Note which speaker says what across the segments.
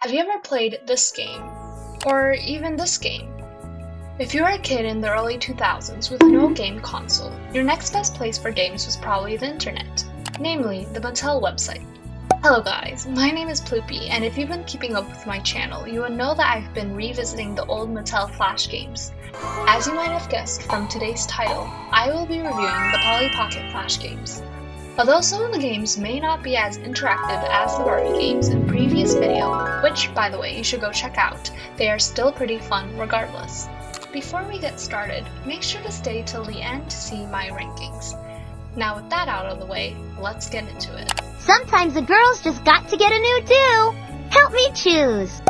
Speaker 1: Have you ever played this game? Or even this game? If you were a kid in the early 2000s with no game console, your next best place for games was probably the internet, namely the Mattel website. Hello guys, my name is Ploopy, and if you've been keeping up with my channel, you would know that I've been revisiting the old Mattel Flash games. As you might have guessed from today's title, I will be reviewing the Polly Pocket Flash games. Although some of the games may not be as interactive as the Barbie games in previous video, which by the way you should go check out, they are still pretty fun regardless. Before we get started, make sure to stay till the end to see my rankings. Now with that out of the way, let's get into it.
Speaker 2: Sometimes the girls just got to get a new do. Help me choose.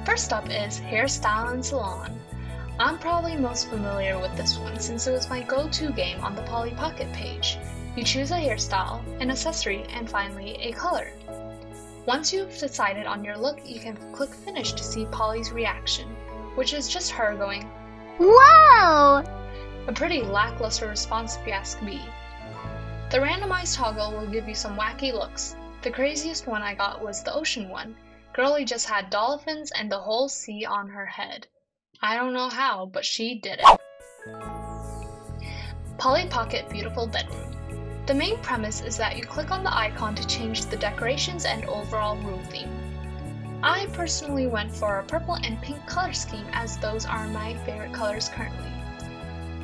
Speaker 1: First up is Hairstyle and Salon. I'm probably most familiar with this one since it was my go-to game on the Polly Pocket page. You choose a hairstyle, an accessory, and finally a color. Once you've decided on your look, you can click finish to see Polly's reaction, which is just her going,
Speaker 2: Whoa!
Speaker 1: A pretty lackluster response if you ask me. The randomized toggle will give you some wacky looks. The craziest one I got was the ocean one. Girlie just had dolphins and the whole sea on her head. I don't know how, but she did it. Polly Pocket Beautiful Bedroom. The main premise is that you click on the icon to change the decorations and overall room theme. I personally went for a purple and pink color scheme as those are my favorite colors currently.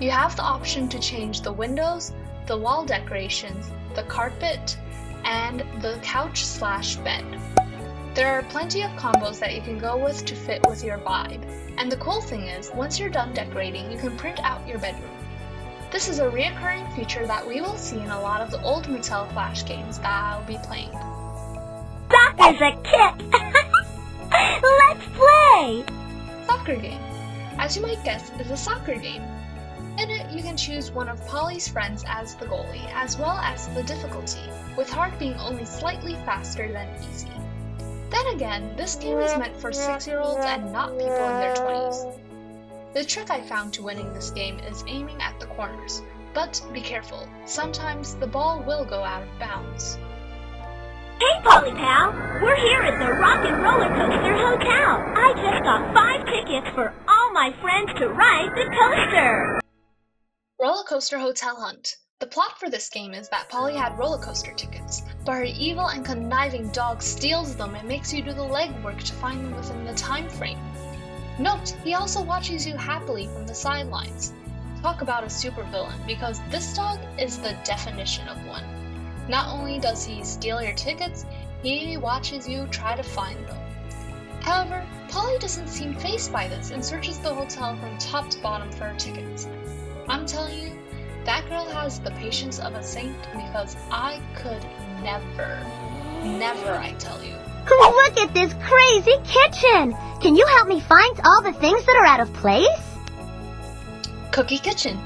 Speaker 1: You have the option to change the windows, the wall decorations, the carpet, and the couch/bed. There are plenty of combos that you can go with to fit with your vibe, and the cool thing is, once you're done decorating, you can print out your bedroom. This is a reoccurring feature that we will see in a lot of the old Mattel Flash games that I'll be playing.
Speaker 2: Soccer's a kick! Let's play!
Speaker 1: Soccer game, as you might guess, is a soccer game. In it, you can choose one of Polly's friends as the goalie, as well as the difficulty, with hard being only slightly faster than easy. Then again, this game is meant for 6-year-olds and not people in their 20s. The trick I found to winning this game is aiming at the corners, but be careful, sometimes the ball will go out of bounds.
Speaker 2: Hey Polly pal, we're here at the Rock and Roller Coaster Hotel. I just got 5 tickets for all my friends to ride the coaster.
Speaker 1: Roller Coaster Hotel Hunt. The plot for this game is that Polly had roller coaster tickets, but her evil and conniving dog steals them and makes you do the legwork to find them within the time frame. Note, he also watches you happily from the sidelines. Talk about a supervillain, because this dog is the definition of one. Not only does he steal your tickets, he watches you try to find them. However, Polly doesn't seem fazed by this and searches the hotel from top to bottom for her tickets. I'm telling you, that girl has the patience of a saint because I could never, I tell you.
Speaker 2: Look at this crazy kitchen! Can you help me find all the things that are out of place?
Speaker 1: Cookie Kitchen.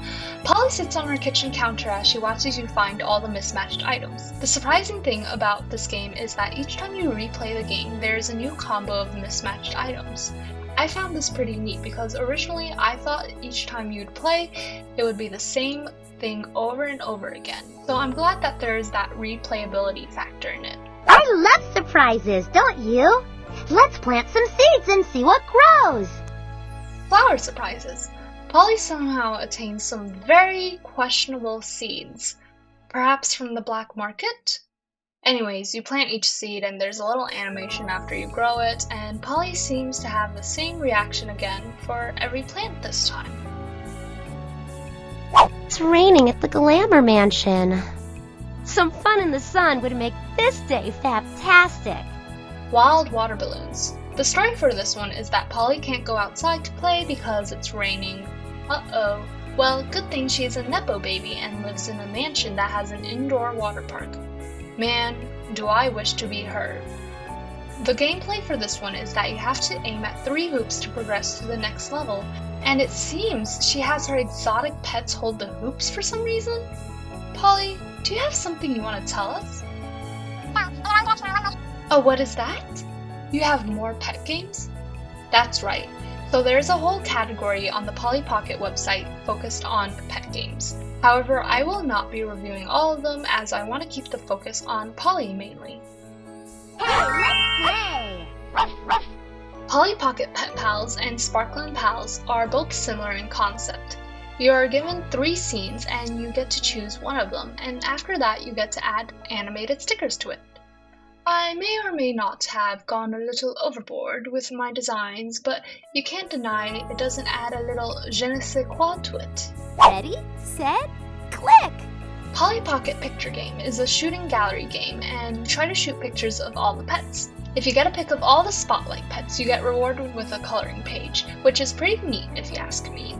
Speaker 1: Polly sits on her kitchen counter as she watches you find all the mismatched items. The surprising thing about this game is that each time you replay the game, there is a new combo of mismatched items. I found this pretty neat because originally I thought each time you'd play, it would be the same thing over and over again. So I'm glad that there is that replayability factor in it.
Speaker 2: I love surprises, don't you? Let's plant some seeds and see what grows.
Speaker 1: Flower surprises. Polly somehow attained some very questionable seeds. Perhaps from the black market? Anyways, you plant each seed and there's a little animation after you grow it, and Polly seems to have the same reaction again for every plant this time.
Speaker 3: It's raining at the Glamour Mansion. Some fun in the sun would make this day fantastic.
Speaker 1: Wild water balloons. The story for this one is that Polly can't go outside to play because it's raining. Uh-oh. Well, good thing she's a nepo baby and lives in a mansion that has an indoor water park. Man, do I wish to be her. The gameplay for this one is that you have to aim at 3 hoops to progress to the next level, and it seems she has her exotic pets hold the hoops for some reason. Polly, do you have something you want to tell us? Oh, what is that? You have more pet games? That's right. So there's a whole category on the Polly Pocket website focused on pet games. However, I will not be reviewing all of them as I want to keep the focus on Polly mainly.
Speaker 2: Hey, let's play!
Speaker 1: Polly Pocket Pet Pals and Sparklin' Pals are both similar in concept. You are given 3 scenes and you get to choose one of them, and after that you get to add animated stickers to it. I may or may not have gone a little overboard with my designs, but you can't deny it doesn't add a little je ne sais quoi to it.
Speaker 3: Ready, set, click!
Speaker 1: Polly Pocket Picture Game is a shooting gallery game, and you try to shoot pictures of all the pets. If you get a pic of all the spotlight pets, you get rewarded with a coloring page, which is pretty neat if you ask me.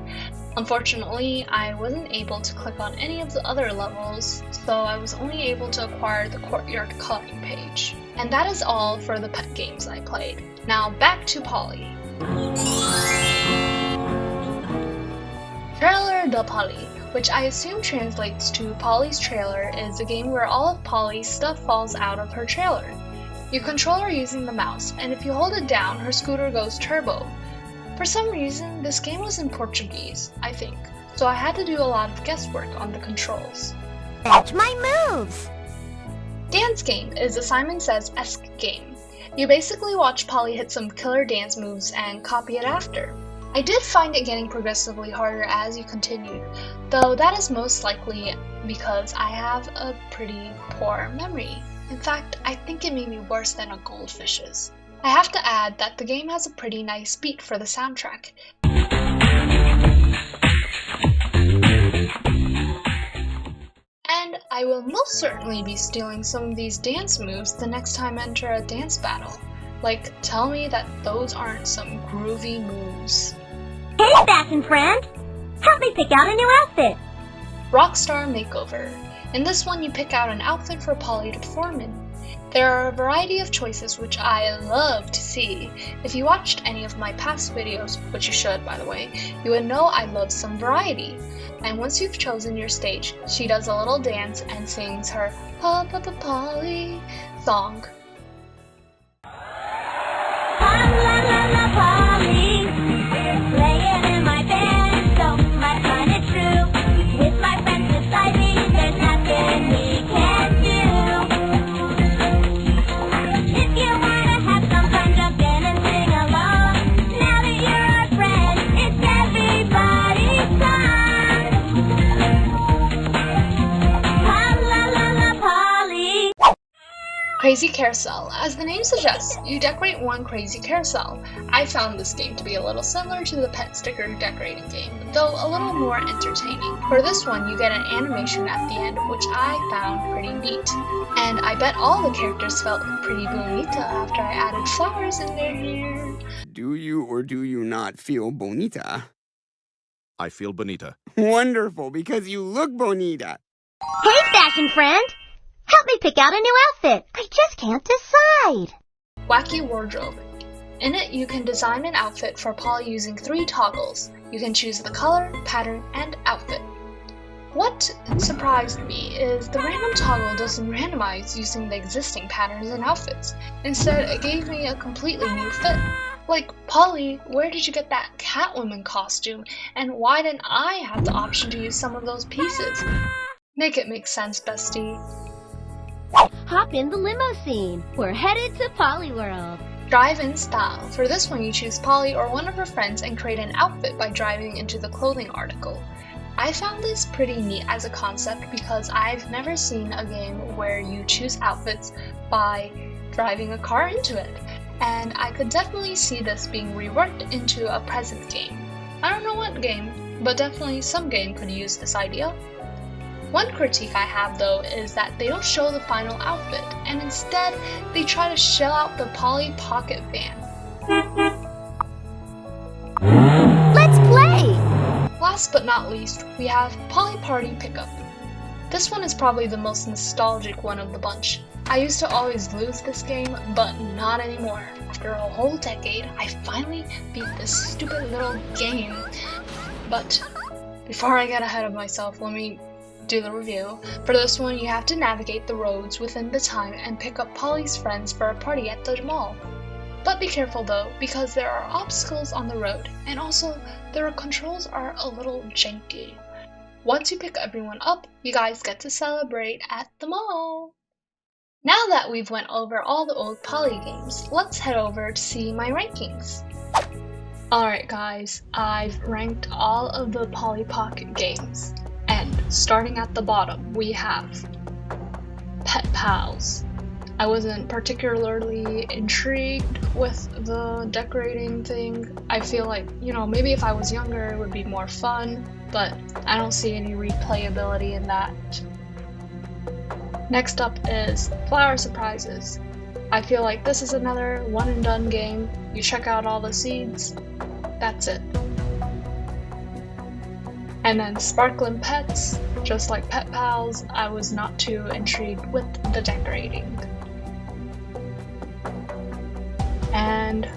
Speaker 1: Unfortunately, I wasn't able to click on any of the other levels, so I was only able to acquire the courtyard coloring page. And that is all for the pet games I played. Now back to Polly. Trailer de Polly, which I assume translates to Polly's Trailer, is a game where all of Polly's stuff falls out of her trailer. You control her using the mouse, and if you hold it down, her scooter goes turbo. For some reason, this game was in Portuguese, I think, so I had to do a lot of guesswork on the controls.
Speaker 3: Match my moves!
Speaker 1: Dance Game is a Simon Says-esque game. You basically watch Polly hit some killer dance moves and copy it after. I did find it getting progressively harder as you continued, though that is most likely because I have a pretty poor memory. In fact, I think it may be worse than a goldfish's. I have to add that the game has a pretty nice beat for the soundtrack. And I will most certainly be stealing some of these dance moves the next time I enter a dance battle. Like, tell me that those aren't some groovy moves.
Speaker 2: Hey, fashion friend! Help me pick out a new outfit!
Speaker 1: Rockstar Makeover. In this one, you pick out an outfit for Polly to perform in. There are a variety of choices which I love to see. If you watched any of my past videos, which you should by the way, you would know I love some variety. And once you've chosen your stage, she does a little dance and sings her Pa Pa Pa Polly song.
Speaker 2: La la la la Polly, we're playing in my band, so much fun it's true. With my friends beside me, there's nothing we can't do. If you wanna have some fun, jump in and sing along. Now that you're our friend, it's everybody's song. La la la Polly.
Speaker 1: Crazy Carousel. As the name suggests, you decorate one crazy carousel. I found this game to be a little similar to the pet sticker decorating game, though a little more entertaining. For this one, you get an animation at the end, which I found pretty neat. And I bet all the characters felt pretty bonita after I added flowers in their hair.
Speaker 4: Do you or do you not feel bonita?
Speaker 5: I feel bonita.
Speaker 4: Wonderful, because you look bonita.
Speaker 3: Hey, fashion friend! Help me pick out a new outfit! I just can't decide!
Speaker 1: Wacky Wardrobe. In it, you can design an outfit for Polly using 3 toggles. You can choose the color, pattern, and outfit. What surprised me is the random toggle doesn't randomize using the existing patterns and outfits. Instead, it gave me a completely new fit. Like, Polly, where did you get that Catwoman costume? And why didn't I have the option to use some of those pieces? Make it make sense, bestie.
Speaker 3: Hop in the limousine. We're headed to Polly World.
Speaker 1: Drive-in style. For this one, you choose Polly or one of her friends and create an outfit by driving into the clothing article. I found this pretty neat as a concept because I've never seen a game where you choose outfits by driving a car into it, and I could definitely see this being reworked into a present game. I don't know what game, but definitely some game could use this idea. One critique I have though is that they don't show the final outfit, and instead they try to shell out the Polly Pocket van.
Speaker 3: Let's play!
Speaker 1: Last but not least, we have Polly Party Pickup. This one is probably the most nostalgic one of the bunch. I used to always lose this game, but not anymore. After a whole decade, I finally beat this stupid little game. But before I get ahead of myself, let me do the review. For this one, you have to navigate the roads within the time and pick up Polly's friends for a party at the mall. But be careful though, because there are obstacles on the road, and also their controls are a little janky. Once you pick everyone up, you guys get to celebrate at the mall. Now that we've went over all the old Polly games, let's head over to see my rankings. Alright guys, I've ranked all of the Polly Pocket games, and starting at the bottom we have Pet Pals. I wasn't particularly intrigued with the decorating thing. I feel like, maybe if I was younger it would be more fun, but I don't see any replayability in that. Next up is Flower Surprises. I feel like this is another one and done game. You check out all the seeds, that's it. And then Sparklin' Pets, just like Pet Pals, I was not too intrigued with the decorating. And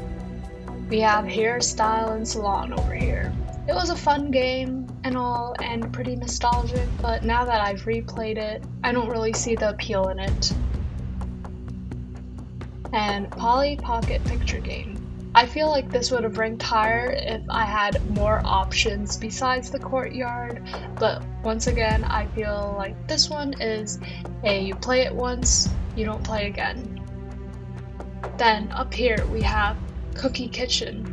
Speaker 1: we have Hairstyle and Salon over here. It was a fun game and all, and pretty nostalgic, but now that I've replayed it, I don't really see the appeal in it. And Polly Pocket Picture Game. I feel like this would have ranked higher if I had more options besides the courtyard, but once again, I feel like this one is you play it once, you don't play again. Then up here we have Cookie Kitchen.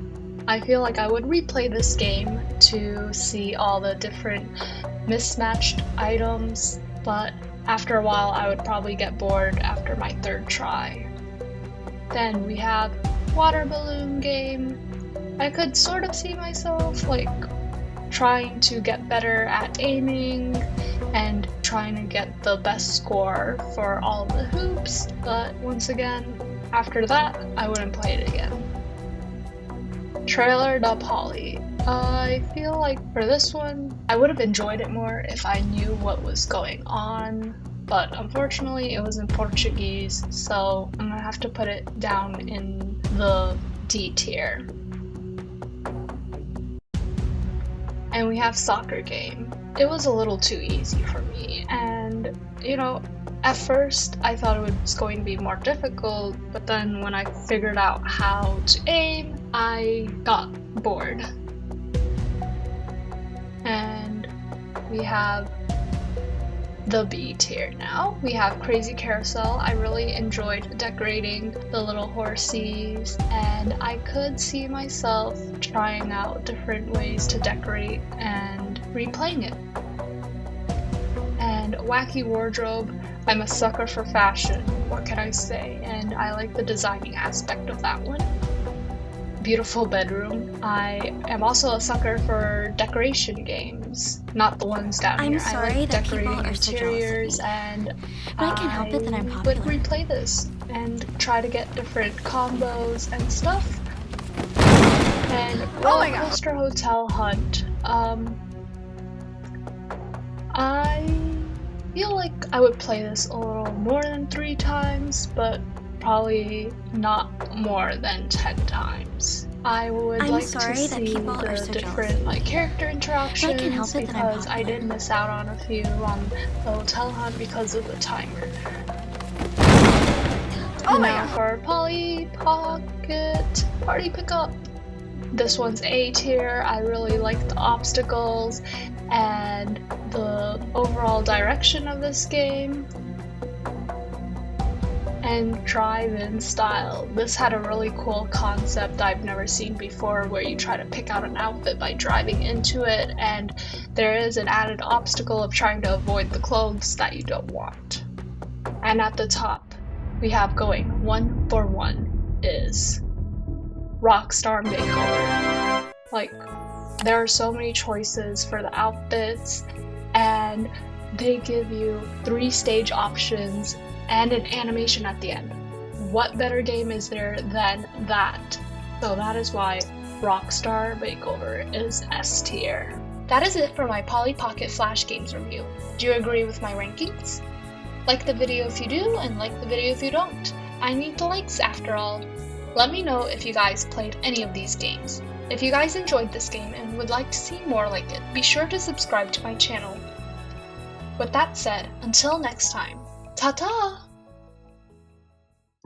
Speaker 1: I feel like I would replay this game to see all the different mismatched items, but after a while I would probably get bored after my third try. Then we have Water Balloon Game. I could sort of see myself trying to get better at aiming and trying to get the best score for all the hoops, but once again, after that, I wouldn't play it again. Trailer de Polly. I feel like for this one, I would have enjoyed it more if I knew what was going on, but unfortunately it was in Portuguese, so I'm gonna have to put it down in the D tier. And we have Soccer Game. It was a little too easy for me, and at first I thought it was going to be more difficult, but then when I figured out how to aim, I got bored. And we have the B tier now. We have Crazy Carousel. I really enjoyed decorating the little horsies, and I could see myself trying out different ways to decorate and replaying it. And Wacky Wardrobe. I'm a sucker for fashion, what can I say, and I like the designing aspect of that one. Beautiful Bedroom. I am also a sucker for decoration games, not the ones down here. I like decorating interiors, and
Speaker 2: I can't help it that I'm
Speaker 1: would
Speaker 2: popular.
Speaker 1: replay this and try to get different combos and stuff. And Roller Coaster Hotel Hunt. I feel like I would play this a little more than 3 times, but probably not more than 10 times. I would like to see the different character interactions because I did miss out on a few on the hotel hunt because of the timer. Now for Polly Pocket Party Pickup. This one's A tier. I really like the obstacles and the overall direction of this game. And drive-in style. This had a really cool concept I've never seen before, where you try to pick out an outfit by driving into it, and there is an added obstacle of trying to avoid the clothes that you don't want. And at the top, we have going 1 for 1 is Rockstar Makeover. There are so many choices for the outfits, and they give you 3 stage options and an animation at the end. What better game is there than that? So that is why Rockstar Makeover is S tier. That is it for my Polly Pocket Flash Games review. Do you agree with my rankings? Like the video if you do, and like the video if you don't. I need the likes after all. Let me know if you guys played any of these games. If you guys enjoyed this game and would like to see more like it, be sure to subscribe to my channel. With that said, until next time, ta-ta!